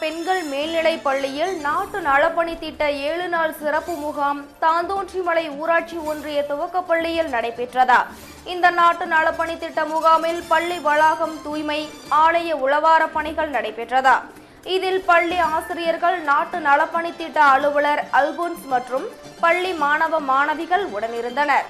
பெண்கள் மேல்நிலைப் பள்ளியில் நாட்டு நலப்பணி திட்ட 7 நாள் சிறப்பு முகாம் தாந்தோன்றிமலை ஊராட்சி ஒன்றிய துவக்கப்பள்ளியில் நடைபெற்றது. இந்த நாட்டு நலப்பணி திட்ட முகாமில் பள்ளி வளாகம் தூய்மை, ஆலய உளவார பணிகள் நடைபெற்றது. இதில் பள்ளி ஆசிரியர்கள், நாட்டு நலப்பணி திட்ட அலுவலர் அல்போன்ஸ் மற்றும் பள்ளி மாணவ மாணவிகள் உடனிருந்தனர்.